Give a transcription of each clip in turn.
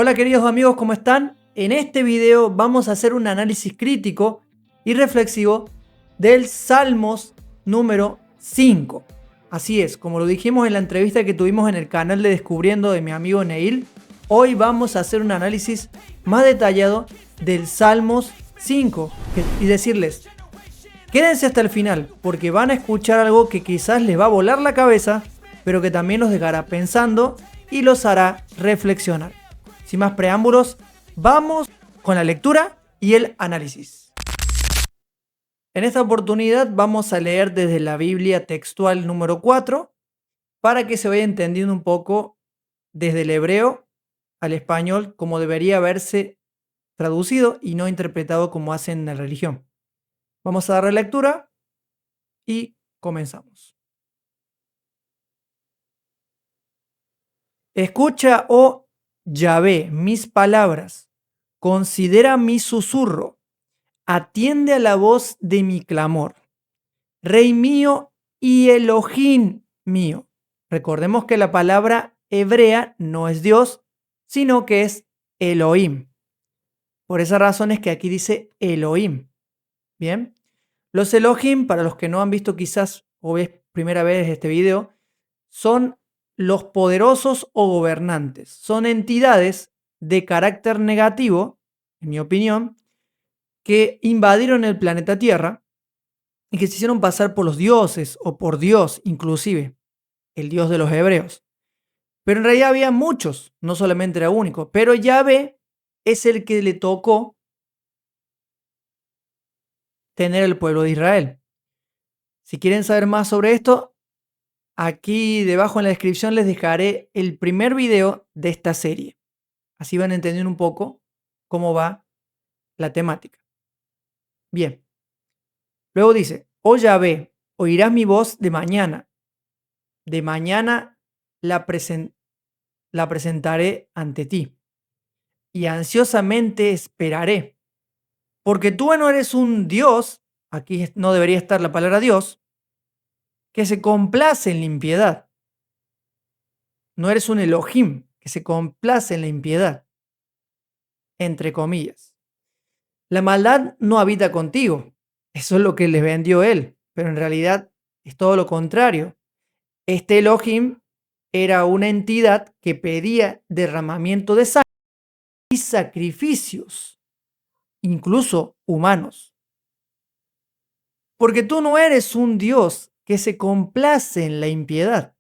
Hola queridos amigos, ¿cómo están? En este video vamos a hacer un análisis crítico y reflexivo del Salmos número 5. Así es, como lo dijimos en la entrevista que tuvimos en el canal de Descubriendo de mi amigo Neil, hoy vamos a hacer un análisis más detallado del Salmos 5 y decirles, quédense hasta el final porque van a escuchar algo que quizás les va a volar la cabeza, pero que también los dejará pensando y los hará reflexionar. Sin más preámbulos, vamos con la lectura y el análisis. En esta oportunidad vamos a leer desde la Biblia textual número 4 para que se vaya entendiendo un poco desde el hebreo al español como debería haberse traducido y no interpretado como hacen en la religión. Vamos a darle lectura y comenzamos. Escucha, oh Yahvé, mis palabras, considera mi susurro, atiende a la voz de mi clamor. Rey mío y Elohim mío. Recordemos que la palabra hebrea no es Dios, sino que es Elohim. Por esa razón es que aquí dice Elohim. Bien. Los Elohim, para los que no han visto quizás o es primera vez este video, son los poderosos o gobernantes. Son entidades de carácter negativo, en mi opinión, que invadieron el planeta Tierra y que se hicieron pasar por los dioses o por Dios inclusive, el Dios de los hebreos. Pero en realidad había muchos, no solamente era único, pero Yahvé es el que le tocó tener el pueblo de Israel. Si quieren saber más sobre esto, aquí debajo en la descripción les dejaré el primer video de esta serie. Así van a entender un poco cómo va la temática. Bien. Luego dice, oh Yahvé, oirás mi voz de mañana. De mañana la presentaré ante ti y ansiosamente esperaré. Porque tú no eres un Dios, aquí no debería estar la palabra Dios, que se complace en la impiedad. No eres un Elohim que se complace en la impiedad, entre comillas. La maldad no habita contigo. Eso es lo que les vendió él, pero en realidad es todo lo contrario. Este Elohim era una entidad que pedía derramamiento de sangre y sacrificios, incluso humanos. Porque tú no eres un Dios que se complace en la impiedad.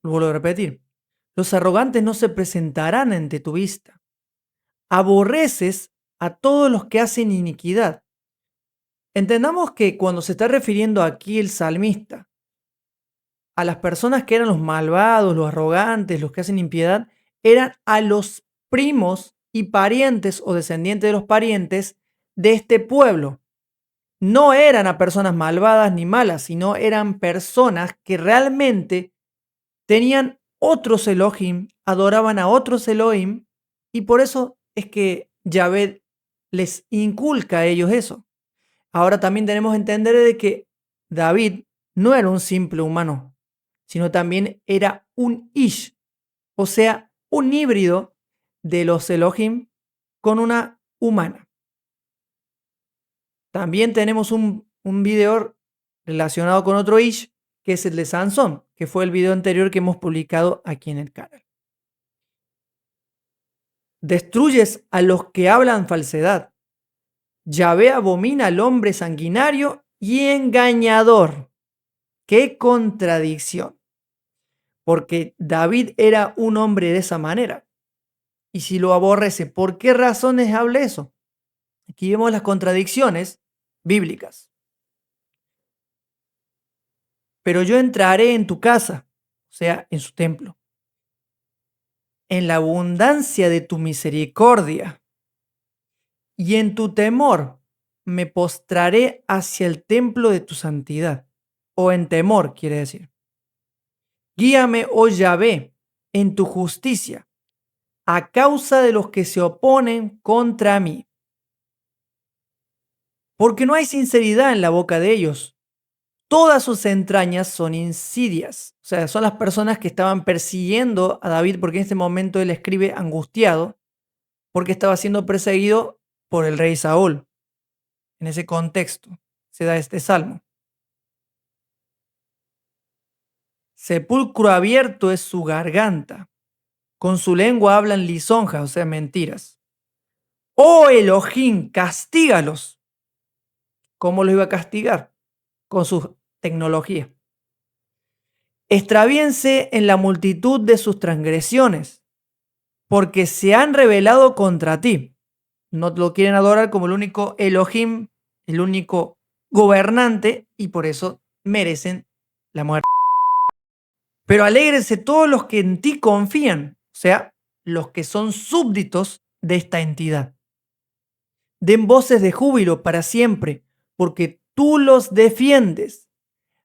Lo vuelvo a repetir. Los arrogantes no se presentarán ante tu vista. Aborreces a todos los que hacen iniquidad. Entendamos que cuando se está refiriendo aquí el salmista a las personas que eran los malvados, los arrogantes, los que hacen impiedad, eran a los primos y parientes o descendientes de los parientes de este pueblo. No eran a personas malvadas ni malas, sino eran personas que realmente tenían otros Elohim, adoraban a otros Elohim, y por eso es que Yahvé les inculca a ellos eso. Ahora también tenemos que entender de que David no era un simple humano, sino también era un Ish, o sea, un híbrido de los Elohim con una humana. También tenemos un video relacionado con otro Ish, que es el de Sansón, que fue el video anterior que hemos publicado aquí en el canal. Destruyes a los que hablan falsedad. Yahvé abomina al hombre sanguinario y engañador. ¡Qué contradicción! Porque David era un hombre de esa manera. Y si lo aborrece, ¿por qué razones habla eso? Aquí vemos las contradicciones bíblicas. Pero yo entraré en tu casa, o sea, en su templo, en la abundancia de tu misericordia y en tu temor me postraré hacia el templo de tu santidad. O en temor, quiere decir. Guíame, oh Yahvé, en tu justicia, a causa de los que se oponen contra mí. Porque no hay sinceridad en la boca de ellos. todas sus entrañas son insidias. O sea, son las personas que estaban persiguiendo a David porque en este momento él escribe angustiado porque estaba siendo perseguido por el rey Saúl. En ese contexto se da este salmo. Sepulcro abierto es su garganta. Con su lengua hablan lisonjas, o sea, mentiras. Oh Elohim, castígalos. ¿Cómo los iba a castigar? Con su tecnología. Extravíense en la multitud de sus transgresiones, porque se han rebelado contra ti. No lo quieren adorar como el único Elohim, el único gobernante, y por eso merecen la muerte. Pero alégrense todos los que en ti confían, o sea, los que son súbditos de esta entidad. Den voces de júbilo para siempre, porque tú los defiendes.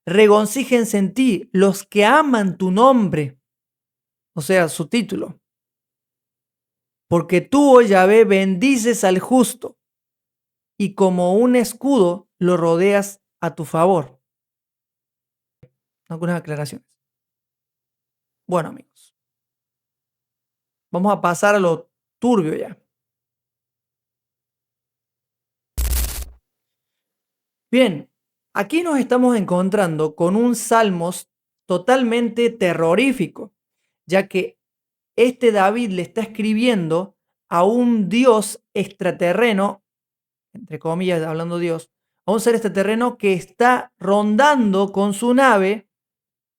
Regocíjense en ti los que aman tu nombre, o sea, su título. Porque tú, oh Yahvé, bendices al justo, y como un escudo lo rodeas a tu favor. Algunas aclaraciones. Bueno, amigos, vamos a pasar a lo turbio ya. Bien, aquí nos estamos encontrando con un Salmos totalmente terrorífico, ya que este David le está escribiendo a un dios extraterreno, entre comillas, hablando Dios, a un ser extraterreno que está rondando con su nave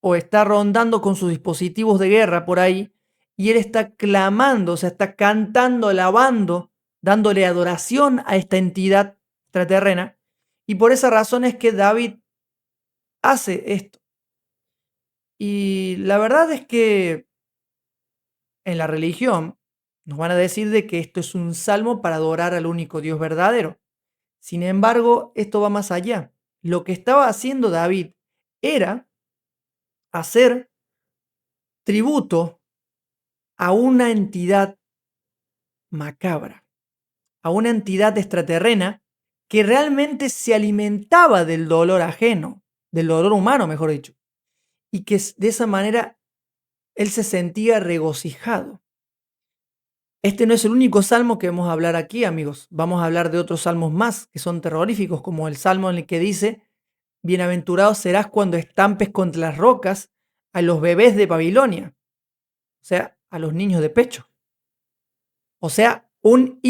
o está rondando con sus dispositivos de guerra por ahí, y él está clamando, o sea, está cantando, alabando, dándole adoración a esta entidad extraterrena, y por esa razón es que David hace esto. Y la verdad es que en la religión nos van a decir de que esto es un salmo para adorar al único Dios verdadero. Sin embargo, esto va más allá. Lo que estaba haciendo David era hacer tributo a una entidad macabra, a una entidad extraterrena que realmente se alimentaba del dolor ajeno, del dolor humano, mejor dicho, y que de esa manera él se sentía regocijado. Este no es el único salmo que vamos a hablar aquí, amigos. Vamos a hablar de otros salmos más que son terroríficos, como el salmo en el que dice: bienaventurado serás cuando estampes contra las rocas a los bebés de Babilonia, o sea, a los niños de pecho. O sea, un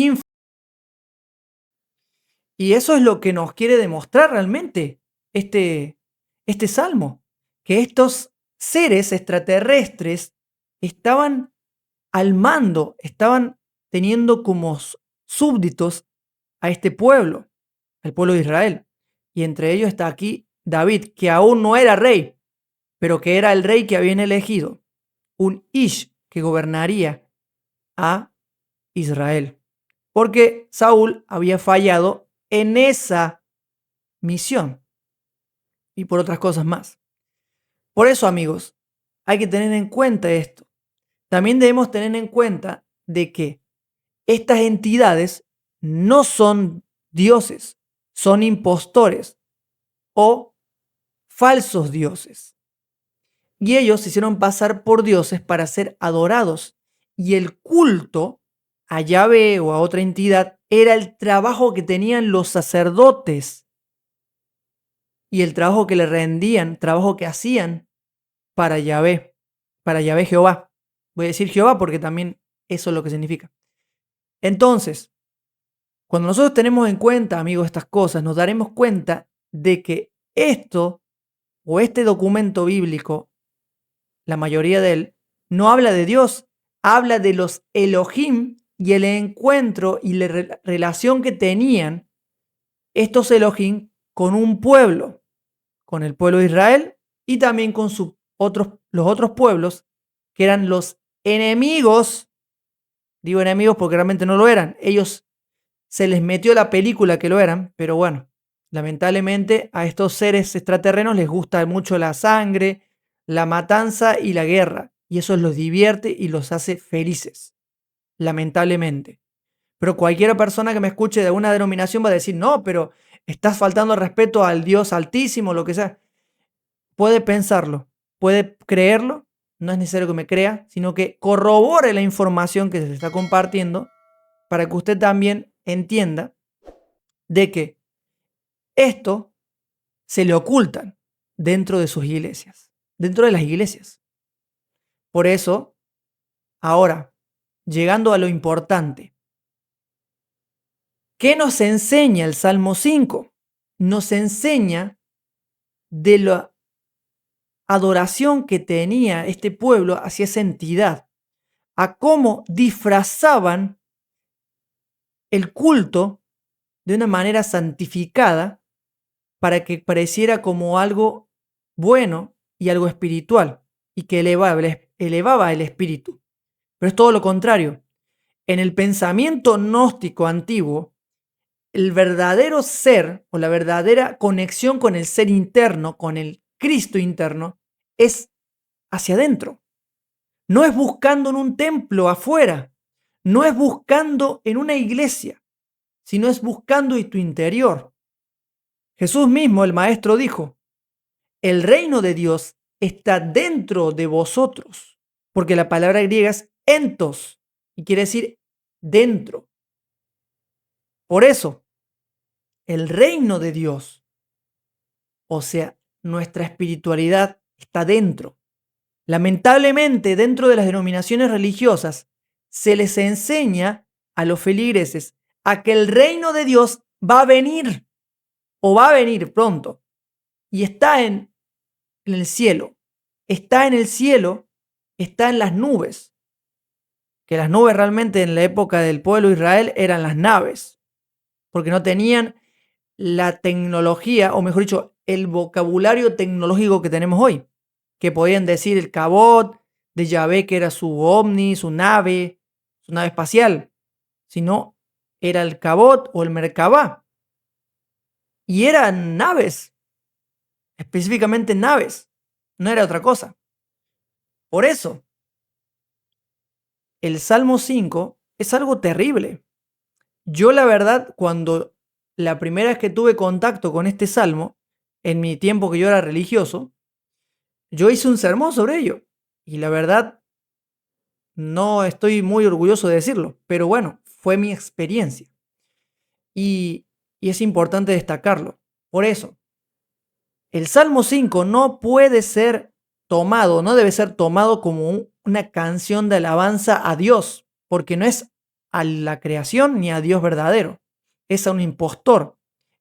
y eso es lo que nos quiere demostrar realmente este salmo, que estos seres extraterrestres estaban al mando, estaban teniendo como súbditos a este pueblo, al pueblo de Israel. Y entre ellos está aquí David, que aún no era rey, pero que era el rey que habían elegido, un Ish que gobernaría a Israel. Porque Saúl había fallado en esa misión y por otras cosas más. Por eso, amigos, hay que tener en cuenta esto. También debemos tener en cuenta de que estas entidades no son dioses, son impostores o falsos dioses. Y ellos se hicieron pasar por dioses para ser adorados. Y el culto a Yahvé o a otra entidad era el trabajo que tenían los sacerdotes y el trabajo que le rendían, trabajo que hacían para Yahvé Jehová. Voy a decir Jehová porque también eso es lo que significa. Entonces, cuando nosotros tenemos en cuenta, amigos, estas cosas, nos daremos cuenta de que esto o este documento bíblico, la mayoría de él, no habla de Dios, habla de los Elohim y el encuentro y la relación que tenían estos Elohim con un pueblo, con el pueblo de Israel y también con los otros pueblos que eran los enemigos. Digo enemigos porque realmente no lo eran. Ellos se les metió la película que lo eran, pero bueno, lamentablemente a estos seres extraterrenos les gusta mucho la sangre, la matanza y la guerra, y eso los divierte y los hace felices, lamentablemente. Pero cualquier persona que me escuche de una denominación va a decir: no, pero estás faltando al respeto al Dios Altísimo, lo que sea. puede pensarlo, puede creerlo, no es necesario que me crea, sino que corrobore la información que se está compartiendo para que usted también entienda de que esto se le ocultan dentro de sus iglesias, dentro de las iglesias. Por eso, ahora, llegando a lo importante, ¿qué nos enseña el Salmo 5? Nos enseña de la adoración que tenía este pueblo hacia esa entidad, a cómo disfrazaban el culto de una manera santificada para que pareciera como algo bueno y algo espiritual y que elevaba el espíritu. Pero es todo lo contrario. En el pensamiento gnóstico antiguo, el verdadero ser o la verdadera conexión con el ser interno, con el Cristo interno, es hacia adentro. No es buscando en un templo afuera, no es buscando en una iglesia, sino es buscando en tu interior. Jesús mismo, el Maestro, dijo, el reino de Dios está dentro de vosotros, porque la palabra griega es entos y quiere decir dentro. Por eso, el reino de Dios, o sea, nuestra espiritualidad está dentro. Lamentablemente, dentro de las denominaciones religiosas, se les enseña a los feligreses a que el reino de Dios va a venir o va a venir pronto y está en el cielo. Está en el cielo, está en las nubes. Que las nubes realmente en la época del pueblo de Israel eran las naves, porque no tenían la tecnología, o mejor dicho, el vocabulario tecnológico que tenemos hoy, que podían decir el Cabot de Yahvé, que era su ovni, su nave espacial, sino era el Cabot o el Merkabah. Y eran naves, específicamente naves, no era otra cosa. Por eso, el Salmo 5 es algo terrible. Yo la verdad, cuando la primera vez que tuve contacto con este salmo, en mi tiempo que yo era religioso, yo hice un sermón sobre ello. Y la verdad, no estoy muy orgulloso de decirlo, pero bueno, fue mi experiencia. Y es importante destacarlo. Por eso, el Salmo 5 no puede ser tomado, no debe ser tomado como una canción de alabanza a Dios, porque no es a la creación ni a Dios verdadero, es a un impostor.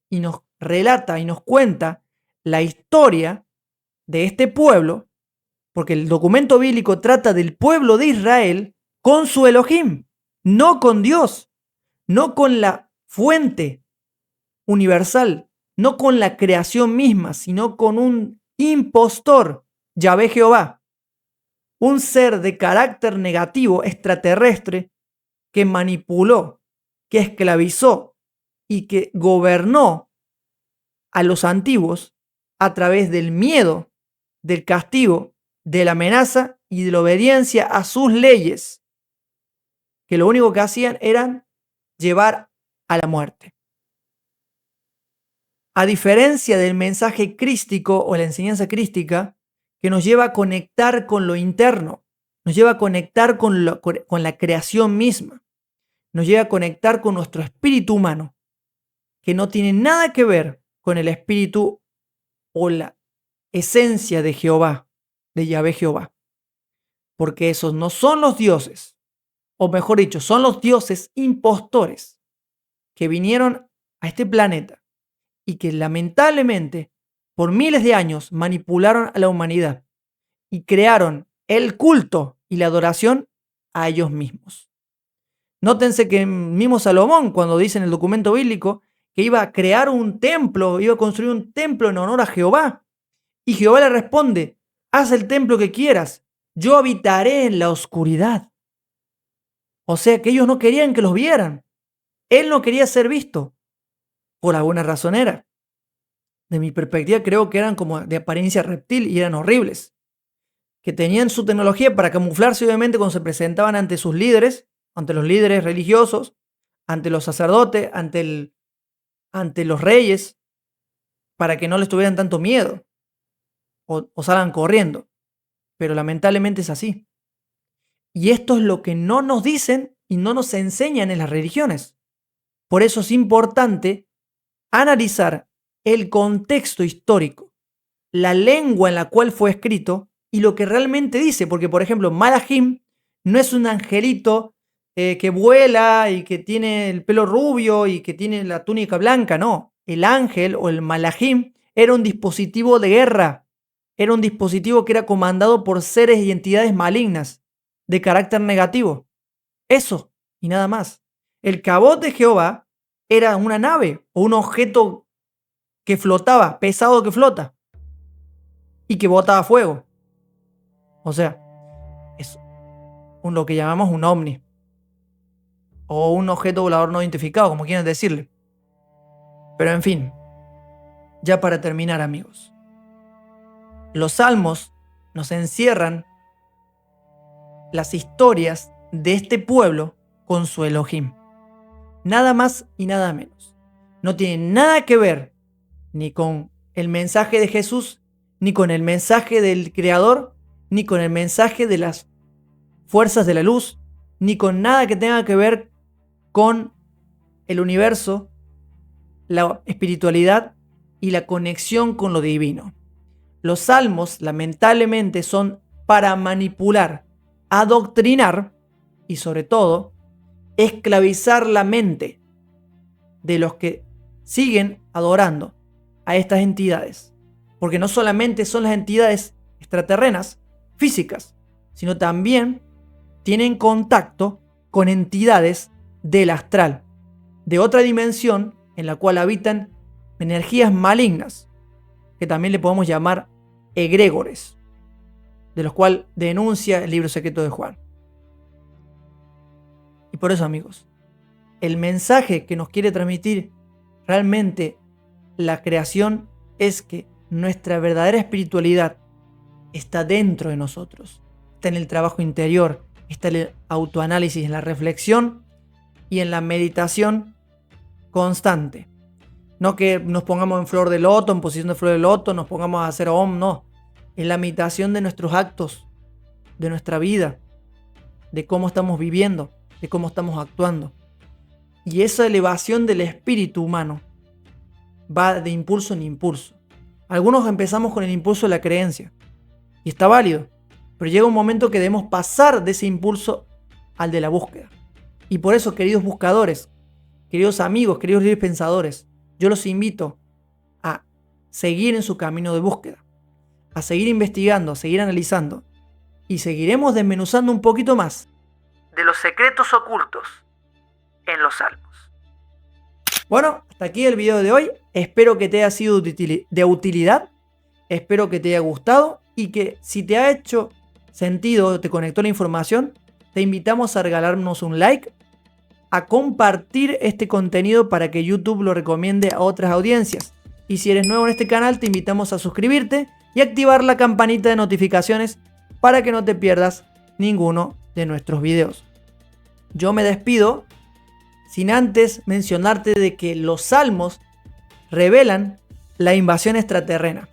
Y nos relata y nos cuenta la historia de este pueblo, porque el documento bíblico trata del pueblo de Israel con su Elohim, no con Dios, no con la fuente universal, no con la creación misma, sino con un impostor, Yahvé Jehová, un ser de carácter negativo extraterrestre que manipuló, que esclavizó y que gobernó a los antiguos a través del miedo, del castigo, de la amenaza y de la obediencia a sus leyes, que lo único que hacían era llevar a la muerte. A diferencia del mensaje crístico o la enseñanza crística, que nos lleva a conectar con lo interno, nos lleva a conectar con la creación misma, nos lleva a conectar con nuestro espíritu humano, que no tiene nada que ver con el espíritu o la esencia de Jehová, de Yahvé Jehová, porque esos no son los dioses, o mejor dicho, son los dioses impostores que vinieron a este planeta y que lamentablemente por miles de años manipularon a la humanidad y crearon el culto y la adoración a ellos mismos. Nótense que mismo Salomón, cuando dice en el documento bíblico que iba a crear un templo, iba a construir un templo en honor a Jehová, y Jehová le responde, haz el templo que quieras, yo habitaré en la oscuridad. O sea que ellos no querían que los vieran. Él no quería ser visto. Por alguna razón era. De mi perspectiva creo que eran como de apariencia reptil y eran horribles. Que tenían su tecnología para camuflarse obviamente cuando se presentaban ante sus líderes, ante los líderes religiosos, ante los sacerdotes, ante los reyes, para que no les tuvieran tanto miedo. o salgan corriendo. Pero lamentablemente es así. Y esto es lo que no nos dicen y no nos enseñan en las religiones. Por eso es importante analizar el contexto histórico, la lengua en la cual fue escrito y lo que realmente dice. Porque, por ejemplo, Malahim no es un angelito que vuela y que tiene el pelo rubio y que tiene la túnica blanca, no. El ángel o el Malahim era un dispositivo de guerra, era un dispositivo que era comandado por seres y entidades malignas, de carácter negativo. Eso, y nada más. El Cabot de Jehová era una nave o un objeto que flotaba, pesado que flota, y que botaba fuego. O sea, es lo que llamamos un ovni, o un objeto volador no identificado, como quieran decirle. Pero en fin, ya para terminar, amigos, los salmos nos encierran las historias de este pueblo con su Elohim. Nada más y nada menos. No tiene nada que ver ni con el mensaje de Jesús, ni con el mensaje del Creador, ni con el mensaje de las fuerzas de la luz, ni con nada que tenga que ver con el universo, la espiritualidad y la conexión con lo divino. Los salmos, lamentablemente, son para manipular, adoctrinar y, sobre todo, esclavizar la mente de los que siguen adorando a estas entidades. Porque no solamente son las entidades extraterrenas, físicas, sino también tienen contacto con entidades del astral, de otra dimensión en la cual habitan energías malignas, que también le podemos llamar egregores, de los cuales denuncia el libro secreto de Juan. Y por eso, amigos, el mensaje que nos quiere transmitir realmente la creación es que nuestra verdadera espiritualidad está dentro de nosotros, está en el trabajo interior, está en el autoanálisis, en la reflexión y en la meditación constante. No que nos pongamos en flor de loto, en posición de flor de loto, nos pongamos a hacer om, no. Es la meditación de nuestros actos, de nuestra vida, de cómo estamos viviendo, de cómo estamos actuando. Y esa elevación del espíritu humano va de impulso en impulso. Algunos empezamos con el impulso de la creencia, y está válido, pero llega un momento que debemos pasar de ese impulso al de la búsqueda. Y por eso, queridos buscadores, queridos amigos, queridos libres pensadores, yo los invito a seguir en su camino de búsqueda, a seguir investigando, a seguir analizando, y seguiremos desmenuzando un poquito más de los secretos ocultos en los salmos. Bueno, hasta aquí el video de hoy. Espero que te haya sido de utilidad, espero que te haya gustado y que si te ha hecho sentido, te conectó la información, te invitamos a regalarnos un like, a compartir este contenido para que YouTube lo recomiende a otras audiencias. Y si eres nuevo en este canal, te invitamos a suscribirte y activar la campanita de notificaciones para que no te pierdas ninguno de nuestros videos. Yo me despido sin antes mencionarte de que los salmos revelan la invasión extraterrena.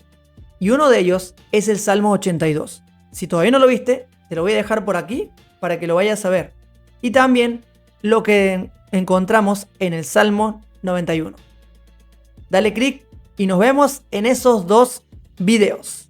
Y uno de ellos es el Salmo 82. Si todavía no lo viste, te lo voy a dejar por aquí para que lo vayas a ver. Y también lo que encontramos en el Salmo 91. Dale click y nos vemos en esos dos videos.